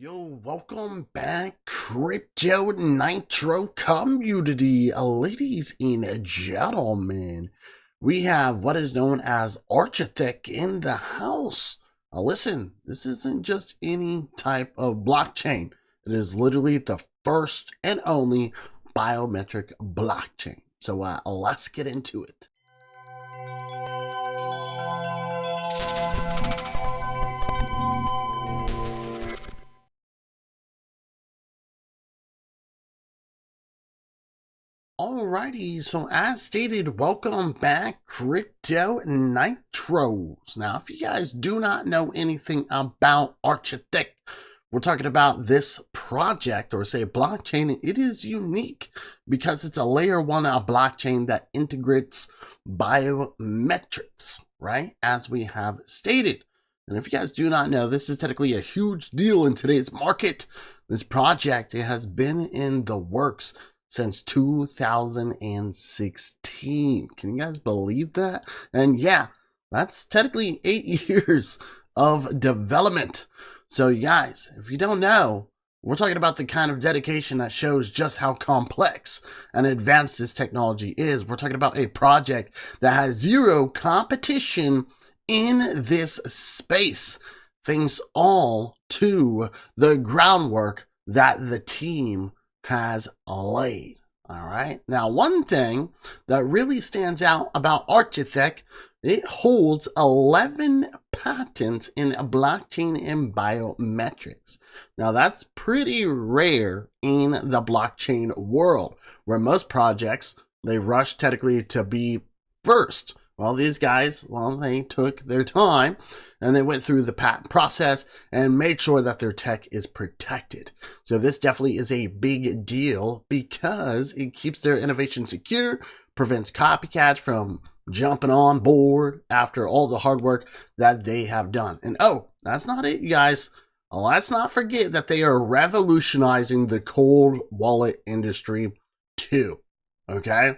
Yo, welcome back, Crypto Nitro community, ladies and gentlemen. We have what is known as Archethic in the house. Listen, this isn't just any type of blockchain. It is literally the first and only biometric blockchain. So let's get into it. Alrighty, so as stated, welcome back, Crypto Nitros. Now, if you guys do not know anything about Archethic, we're talking about this project, or say blockchain. It is unique because it's a layer 1 blockchain that integrates biometrics, right? As we have stated. And if you guys do not know, this is technically a huge deal in today's market. This project, it has been in the works since 2016. Can you guys believe that? And yeah, that's technically 8 years of development. So you guys, if you don't know, we're talking about the kind of dedication that shows just how complex and advanced this technology is. We're talking about a project that has zero competition in this space, thanks all to the groundwork that the team has laid. All right. Now, one thing that really stands out about Archethic, it holds 11 patents in blockchain and biometrics. Now, that's pretty rare in the blockchain world, where most projects, they rush technically to be first. Well, these guys, they took their time and they went through the patent process and made sure that their tech is protected. So this definitely is a big deal because it keeps their innovation secure, prevents copycats from jumping on board after all the hard work that they have done. And oh, that's not it, you guys. Let's not forget that they are revolutionizing the cold wallet industry too. Okay?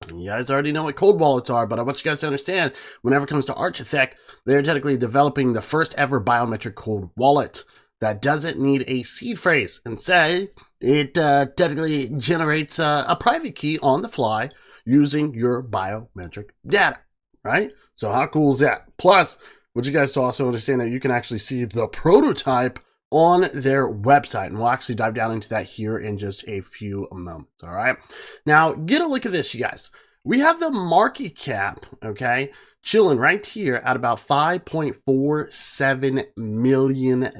You guys already know what cold wallets are, but I want you guys to understand, whenever it comes to Archethic, they're technically developing the first ever biometric cold wallet that doesn't need a seed phrase. And say it technically generates a private key on the fly using your biometric data, right? So how cool is that? Plus, want you guys to also understand that you can actually see the prototype on their website, and we'll actually dive down into that here in just a few moments. All right, now get a look at this, you guys. We have the market cap, okay, chilling right here at about $5.47 million,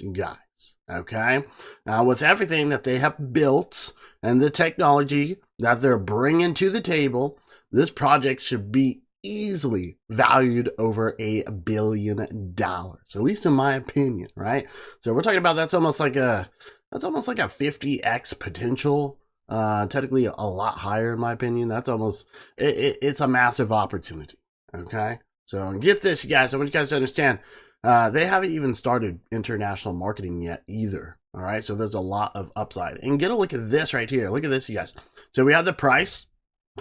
you guys. Okay, now with everything that they have built and the technology that they're bringing to the table, this project should be easily valued over $1 billion, at least in my opinion, right? So we're talking about that's almost like a 50x potential, technically a lot higher in my opinion. That's almost it's a massive opportunity. Okay, so get this, you guys. I want you guys to understand, they haven't even started international marketing yet either. All right, so there's a lot of upside. And get a look at this right here. Look at this, you guys. So we have the price,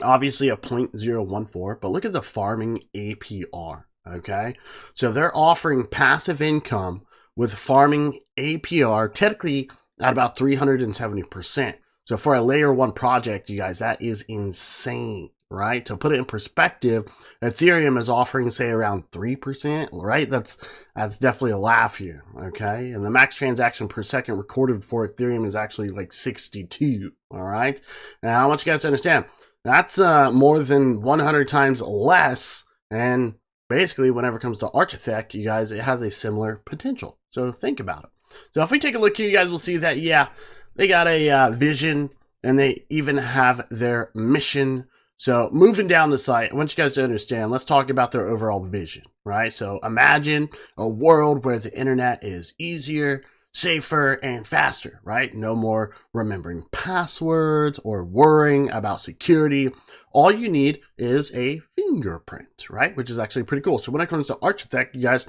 obviously a 0.014, but look at the farming APR, okay? So they're offering passive income with farming APR technically at about 370%. So for a layer 1 project, you guys, that is insane, right? To put it in perspective, Ethereum is offering, say, around 3%, right? That's definitely a laugh here, okay? And the max transaction per second recorded for Ethereum is actually like 62, all right? Now, I want you guys to understand, that's more than 100 times less, and basically whenever it comes to Archethic, you guys, it has a similar potential. So think about it. So if we take a look here, you guys will see that, yeah, they got a vision, and they even have their mission. So moving down the site, I want you guys to understand, let's talk about their overall vision, right? So imagine a world where the internet is easier, safer, and faster, right? No more remembering passwords or worrying about security. All you need is a fingerprint, right? Which is actually pretty cool. So when it comes to Archethic, you guys,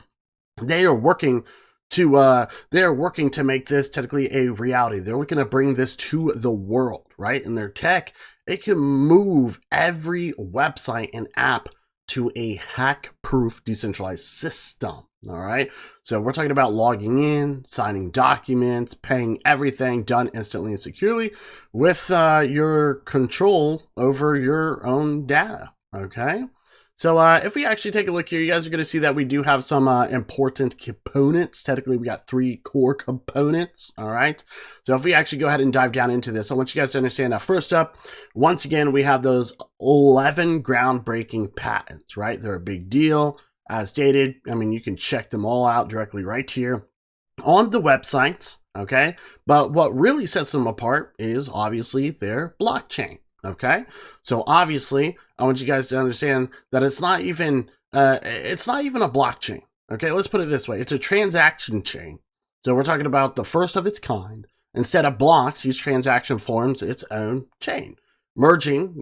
they are working to make this technically a reality. They're looking to bring this to the world, right? And their tech, it can move every website and app to a hack-proof decentralized system, All right. So we're talking about logging in, signing documents, paying everything done instantly and securely with your control over your own data. Okay. So if we actually take a look here, you guys are going to see that we do have some important components. Technically, we got 3 core components. All right. So if we actually go ahead and dive down into this, I want you guys to understand that first up, once again, we have those 11 groundbreaking patents, right? They're a big deal. As stated, I mean, you can check them all out directly right here on the websites, okay? But what really sets them apart is obviously their blockchain, okay? So obviously, I want you guys to understand that it's not even a blockchain, okay? Let's put it this way. It's a transaction chain. So we're talking about the first of its kind. Instead of blocks, each transaction forms its own chain, merging,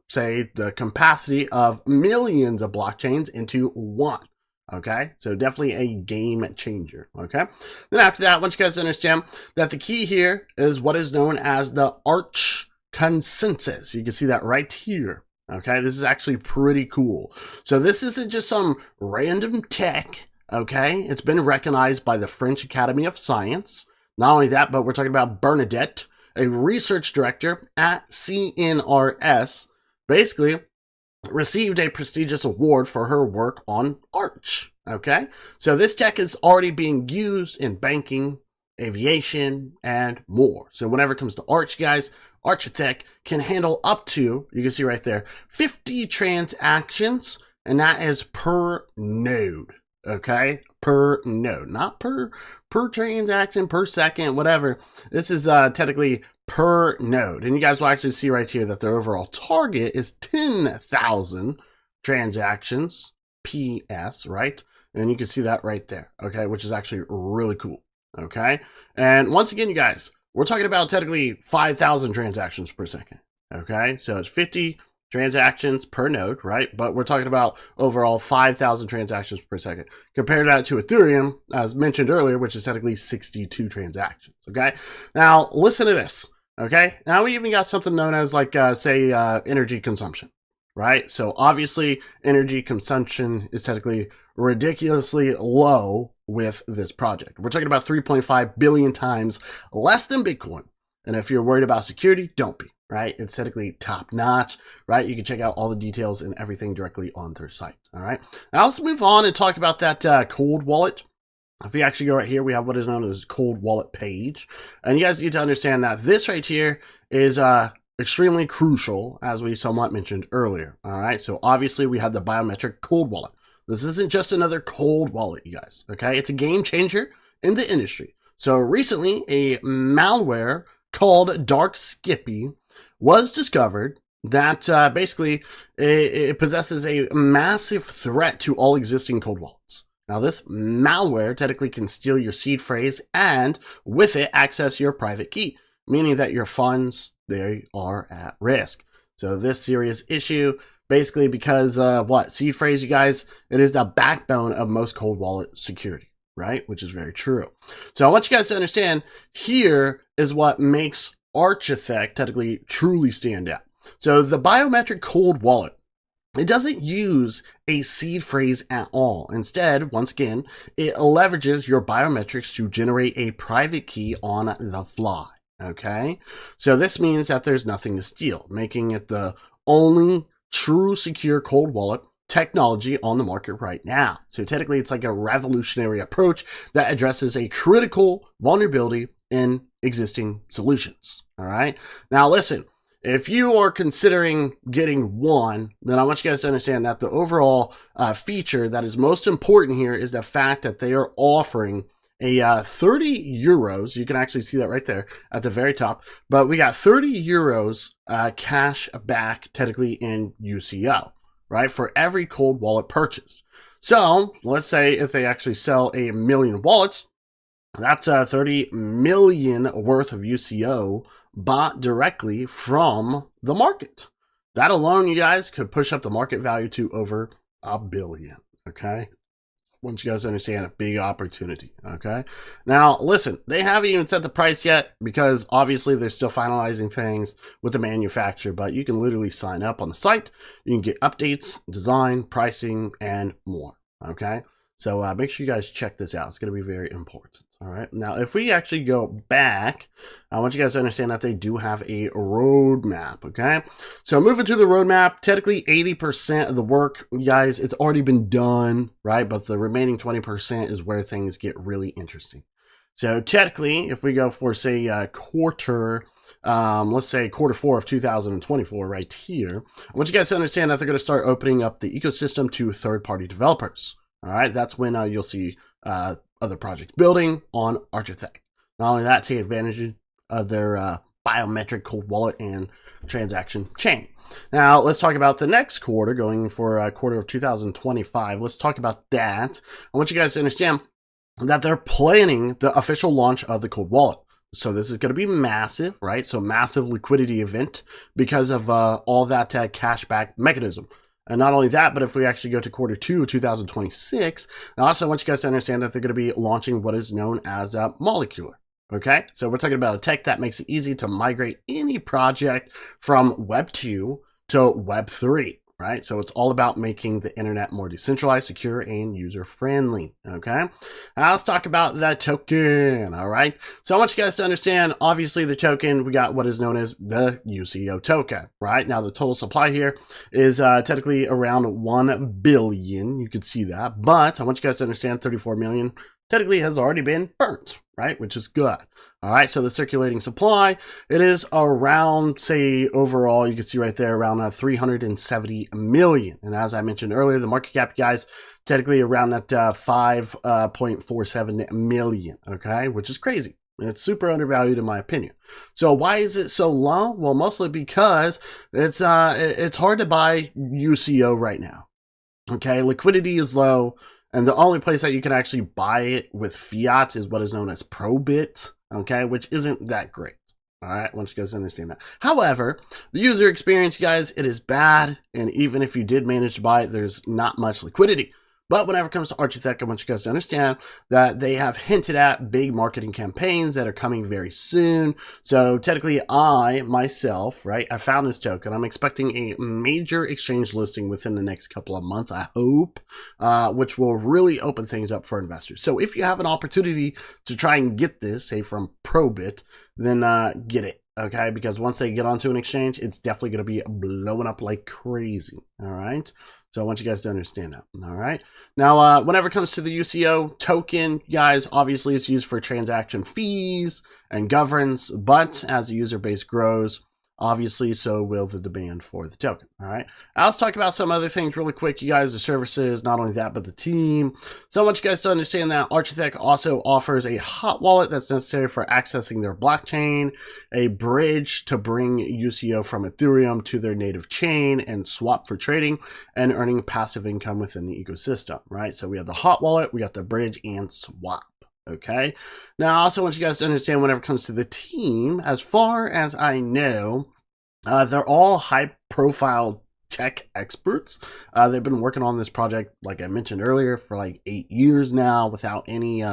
say the capacity of millions of blockchains into one. Okay, so definitely a game changer. Okay, then after that, I want you guys to understand that the key here is what is known as the Arch consensus. You can see that right here. Okay, this is actually pretty cool. So this isn't just some random tech. Okay, it's been recognized by the French Academy of Science. Not only that, but we're talking about Bernadette, a research director at CNRS, basically received a prestigious award for her work on Arch. Okay, so this tech is already being used in banking, aviation, and more. So whenever it comes to Arch, guys, Archethic can handle up to, you can see right there, 50 transactions, and that is per node. Okay, per node, not per transaction, per second, whatever. This is technically per node. And you guys will actually see right here that their overall target is 10,000 transactions PS, right? And you can see that right there, okay, which is actually really cool, okay? And once again, you guys, we're talking about technically 5,000 transactions per second, okay? So it's 50 transactions per node, right? But we're talking about overall 5,000 transactions per second. Compare that to Ethereum, as mentioned earlier, which is technically 62 transactions, okay? Now, listen to this, okay? Now we even got something known as like, say, energy consumption, right? So obviously, energy consumption is technically ridiculously low with this project. We're talking about 3.5 billion times less than Bitcoin. And if you're worried about security, don't be. Right? It's technically top notch, right? You can check out all the details and everything directly on their site. All right. Now let's move on and talk about that cold wallet. If we actually go right here, we have what is known as cold wallet page. And you guys need to understand that this right here is extremely crucial, as we somewhat mentioned earlier. All right. So obviously we have the biometric cold wallet. This isn't just another cold wallet, you guys. Okay. It's a game changer in the industry. So recently a malware called Dark Skippy was discovered that basically it possesses a massive threat to all existing cold wallets. Now, this malware technically can steal your seed phrase and with it access your private key, meaning that your funds, they are at risk. So this serious issue, basically because seed phrase, you guys, it is the backbone of most cold wallet security, right? Which is very true. So I want you guys to understand here is what makes Archethic technically truly stand out. So the biometric cold wallet, it doesn't use a seed phrase at all. Instead, once again, it leverages your biometrics to generate a private key on the fly. Okay, so this means that there's nothing to steal, making it the only true secure cold wallet technology on the market right now. So technically, it's like a revolutionary approach that addresses a critical vulnerability in existing solutions. All right. Now, listen, if you are considering getting one, then I want you guys to understand that the overall feature that is most important here is the fact that they are offering a 30 euros. You can actually see that right there at the very top. But we got 30 euros cash back technically in UCO, right? For every cold wallet purchased. So let's say if they actually sell 1 million wallets, that's 30 million worth of UCO bought directly from the market. That alone, you guys, could push up the market value to over $1 billion. Okay. Once you guys understand, a big opportunity. Okay. Now, listen, they haven't even set the price yet because obviously they're still finalizing things with the manufacturer, but you can literally sign up on the site. You can get updates, design, pricing, and more. Okay. So make sure you guys check this out. It's going to be very important. All right. Now, if we actually go back, I want you guys to understand that they do have a roadmap. Okay. So moving to the roadmap, technically 80% of the work, guys, it's already been done, right? But the remaining 20% is where things get really interesting. So technically, if we go for, say, let's say Q4 of 2024 right here, I want you guys to understand that they're going to start opening up the ecosystem to third-party developers. All right, that's when you'll see other projects building on Archethic. Not only that, take advantage of their biometric cold wallet and transaction chain. Now, let's talk about the next quarter, going for quarter of 2025. Let's talk about that. I want you guys to understand that they're planning the official launch of the cold wallet. So this is going to be massive, right? So massive liquidity event because of all that cashback mechanism. And not only that, but if we actually go to Q2 2026, I also want you guys to understand that they're going to be launching what is known as molecular. Okay, so we're talking about a tech that makes it easy to migrate any project from Web 2 to Web 3. Right, so it's all about making the internet more decentralized, secure, and user-friendly, okay? Now let's talk about the token, all right? So I want you guys to understand, obviously, the token, we got what is known as the UCO token, right? Now, the total supply here is technically around 1 billion. You could see that, but I want you guys to understand 34 million technically has already been burnt, right? Which is good. All right, so the circulating supply, it is around, say, overall, you can see right there, around 370 million. And as I mentioned earlier, the market cap, guys, technically around that 5.47 million, okay? Which is crazy. It's super undervalued in my opinion. So why is it so low? Well, mostly because it's hard to buy UCO right now, okay? Liquidity is low. And the only place that you can actually buy it with fiat is what is known as Probit, okay, which isn't that great. All right, I want you guys to understand that. However, the user experience, guys, it is bad. And even if you did manage to buy it, there's not much liquidity. But whenever it comes to Archethic, I want you guys to understand that they have hinted at big marketing campaigns that are coming very soon. So technically, I, myself, right, I found this token. I'm expecting a major exchange listing within the next couple of months, I hope, which will really open things up for investors. So if you have an opportunity to try and get this, say from Probit, then get it. Okay, because once they get onto an exchange, it's definitely going to be blowing up like crazy. All right, so I want you guys to understand that. All right, now whenever it comes to the UCO token, guys, obviously it's used for transaction fees and governance, but as the user base grows, obviously so will the demand for the token. All right, now let's talk about some other things really quick, you guys. The services, not only that, but the team. So I want you guys to understand that Archethic also offers a hot wallet that's necessary for accessing their blockchain, a bridge to bring UCO from Ethereum to their native chain, and swap for trading and earning passive income within the ecosystem, right? So we have the hot wallet, we got the bridge, and swap. Okay, now I also want you guys to understand whenever it comes to the team, as far as I know, they're all high profile tech experts. They've been working on this project, like I mentioned earlier, for like 8 years now without any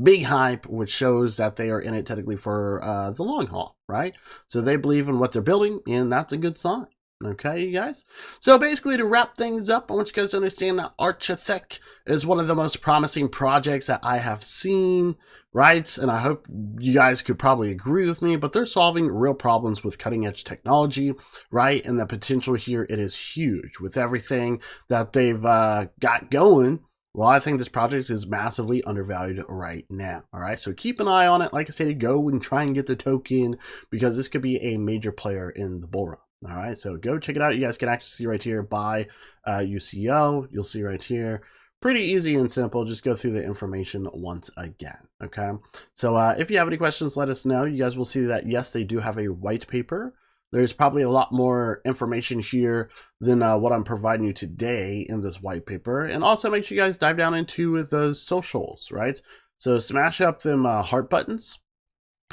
big hype, which shows that they are in it technically for the long haul, right? So they believe in what they're building, and that's a good sign. Okay, you guys? So basically, to wrap things up, I want you guys to understand that Archethic is one of the most promising projects that I have seen, right? And I hope you guys could probably agree with me, but they're solving real problems with cutting-edge technology, right? And the potential here, it is huge. With everything that they've got going, well, I think this project is massively undervalued right now, all right? So keep an eye on it. Like I said, go and try and get the token because this could be a major player in the bull run. All right, so go check it out. You guys can actually see right here, buy UCO. You'll see right here. Pretty easy and simple. Just go through the information once again, okay? So if you have any questions, let us know. You guys will see that, yes, they do have a white paper. There's probably a lot more information here than what I'm providing you today in this white paper. And also make sure you guys dive down into the socials, right? So smash up them heart buttons.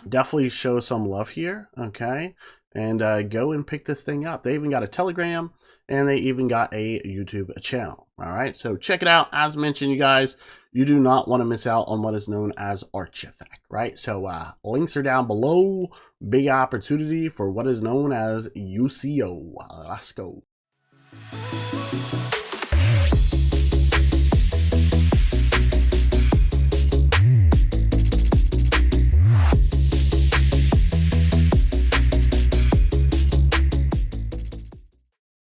Definitely show some love here, okay? And go and pick this thing up. They even got a Telegram, and they even got a YouTube channel. All right, so check it out. As mentioned, you guys, you do not want to miss out on what is known as Archethic, right? So links are down below. Big opportunity for what is known as UCO. Let's go.